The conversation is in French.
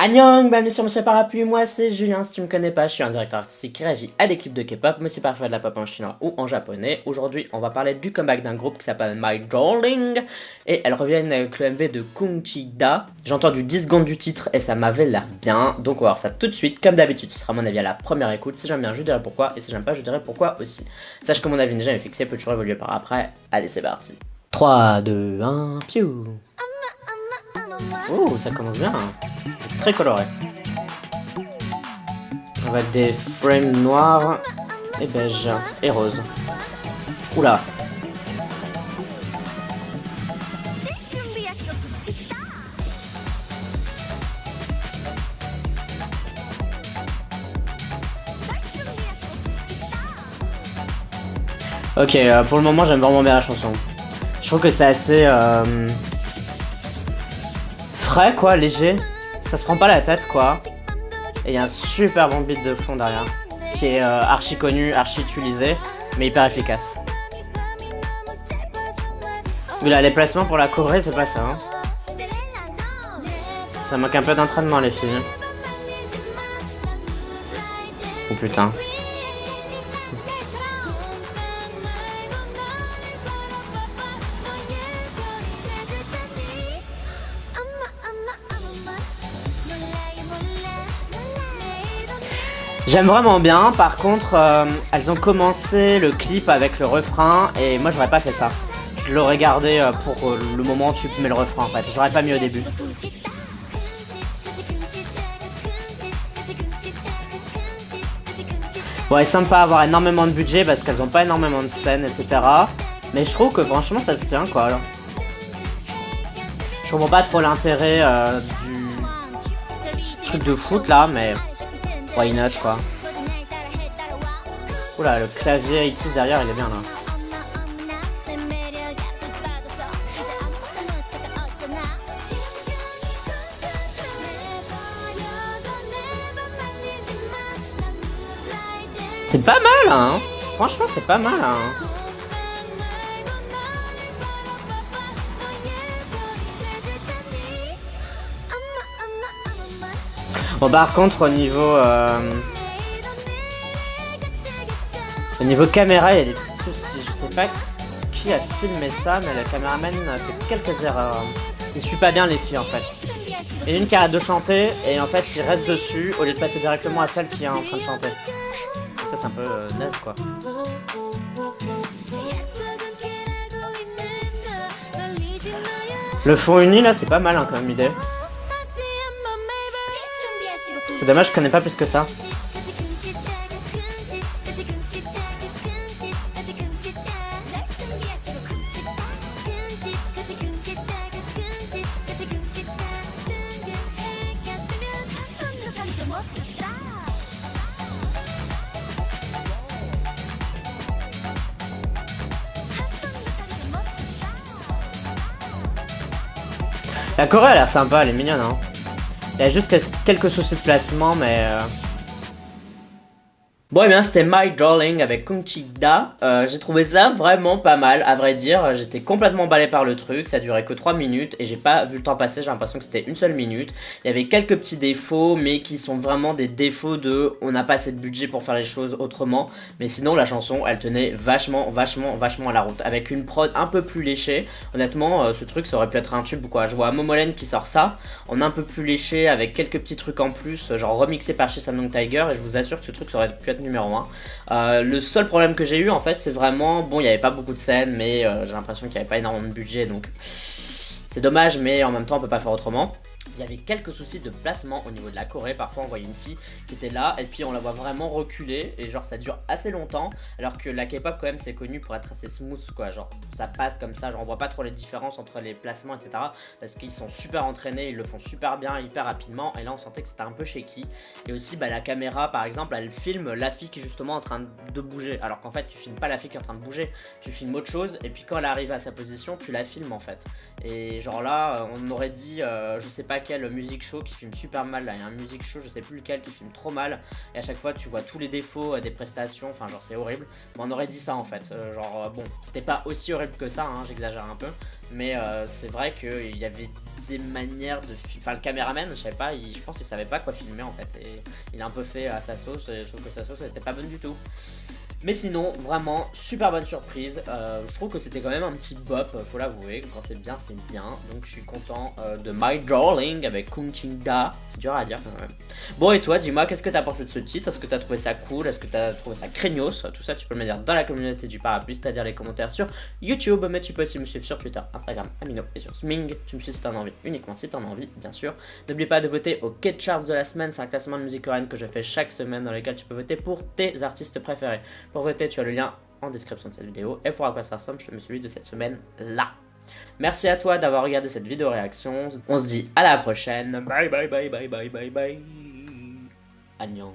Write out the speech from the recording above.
Annyeong, bienvenue sur Monsieur Parapluie, moi c'est Julien, si tu me connais pas, je suis un directeur artistique qui réagit à des clips de K-pop, mais aussi parfois de la pop en chinois ou en japonais. Aujourd'hui, on va parler du comeback d'un groupe qui s'appelle My Darling, et elles reviennent avec le MV de Kungchida. J'ai entendu 10 secondes du titre et ça m'avait l'air bien, donc on va voir ça tout de suite. Comme d'habitude, ce sera mon avis à la première écoute. Si j'aime bien, je dirai pourquoi, et si j'aime pas, je dirai pourquoi aussi. Sache que mon avis n'est jamais fixé, peut toujours évoluer par après. Allez, c'est parti. 3, 2, 1, piou. Oh, ça commence bien. C'est très coloré. Avec des frames noirs et beige et rose. Oula. Ok, pour le moment j'aime vraiment bien la chanson. Je trouve que c'est assez frais quoi, léger. Ça se prend pas la tête quoi. Et il y a un super bon beat de fond derrière. Qui est archi connu, archi utilisé, mais hyper efficace. Mais là, les placements pour la Corée, c'est pas ça. Hein. Ça manque un peu d'entraînement les filles. Oh putain. J'aime vraiment bien, par contre, elles ont commencé le clip avec le refrain et moi j'aurais pas fait ça. Je l'aurais gardé pour le moment où tu mets le refrain en fait, j'aurais pas mis au début. Bon, elles semblent pas avoir énormément de budget parce qu'elles ont pas énormément de scènes, etc. Mais je trouve que franchement ça se tient quoi. Je comprends pas trop l'intérêt du truc de foot là, mais... Why not quoi. Oula, le clavier ITZY derrière il est bien là. C'est pas mal hein. Franchement c'est pas mal hein. Bon par contre au niveau caméra il y a des petits soucis, je sais pas qui a filmé ça mais le caméraman a fait quelques erreurs. Il suit pas bien les filles en fait. Il y a une qui arrête de chanter et en fait il reste dessus au lieu de passer directement à celle qui est en train de chanter. Et ça c'est un peu naze quoi. Le fond uni là c'est pas mal hein, comme idée. C'est dommage, je connais pas plus que ça. La Corée a l'air sympa, elle est mignonne hein. Il y a juste quelques soucis de placement, mais... Bon, et bien, c'était My Darling avec Kungchida. J'ai trouvé ça vraiment pas mal, à vrai dire. J'étais complètement emballé par le truc. Ça durait que 3 minutes et j'ai pas vu le temps passer. J'ai l'impression que c'était une seule minute. Il y avait quelques petits défauts, mais qui sont vraiment des défauts de on n'a pas assez de budget pour faire les choses autrement. Mais sinon, la chanson, elle tenait vachement à la route. Avec une prod un peu plus léchée. Honnêtement, ce truc, ça aurait pu être un tube ou quoi. Je vois Momolen qui sort ça en un peu plus léché, avec quelques petits trucs en plus, genre remixé par chez Samsung Tiger. Et je vous assure que ce truc, ça aurait pu être numéro 1. Le seul problème que j'ai eu en fait c'est vraiment, bon il n'y avait pas beaucoup de scènes mais j'ai l'impression qu'il n'y avait pas énormément de budget donc c'est dommage mais en même temps on peut pas faire autrement. Il y avait quelques soucis de placement au niveau de la Corée, parfois on voyait une fille qui était là et puis on la voit vraiment reculer et genre ça dure assez longtemps alors que la K-pop quand même c'est connu pour être assez smooth quoi, genre ça passe comme ça, genre on voit pas trop les différences entre les placements etc parce qu'ils sont super entraînés, ils le font super bien, hyper rapidement et là on sentait que c'était un peu shaky et aussi bah, la caméra par exemple elle filme la fille qui est justement en train de bouger alors qu'en fait tu filmes pas la fille qui est en train de bouger, tu filmes autre chose et puis quand elle arrive à sa position tu la filmes en fait et genre là on aurait dit je sais pas quel music show qui filme super mal. Là, il y a un music show, je sais plus lequel, qui filme trop mal. Et à chaque fois, tu vois tous les défauts des prestations. Enfin, genre, c'est horrible. Mais on aurait dit ça en fait. Bon, c'était pas aussi horrible que ça, hein, j'exagère un peu. Mais c'est vrai qu'il y avait des manières de filmer. Enfin, le caméraman, je savais pas, je pense qu'il savait pas quoi filmer en fait. Et il a un peu fait à sa sauce. Et je trouve que sa sauce n'était pas bonne du tout. Mais sinon, vraiment, super bonne surprise. Je trouve que c'était quand même un petit bop, faut l'avouer. Quand c'est bien, c'est bien. Donc je suis content de My Darling avec Kunchingda. C'est dur à dire quand même. Bon, et toi, dis-moi, qu'est-ce que t'as pensé de ce titre? Est-ce que t'as trouvé ça cool? Est-ce que t'as trouvé ça craignos? Tout ça, tu peux me le dire dans la communauté du parapluie, c'est-à-dire les commentaires sur YouTube. Mais tu peux aussi me suivre sur Twitter, Instagram, Amino et sur Sming. Tu me suis si t'en as envie, uniquement si t'en as envie, bien sûr. N'oublie pas de voter au K-Charts de la semaine. C'est un classement de musique coréenne que je fais chaque semaine dans lequel tu peux voter pour tes artistes préférés. Pour voter, tu as le lien en description de cette vidéo. Et pour à quoi ça ressemble, je te mets celui de cette semaine-là. Merci à toi d'avoir regardé cette vidéo réaction. On se dit à la prochaine. Bye bye bye bye bye bye bye. Annyeong.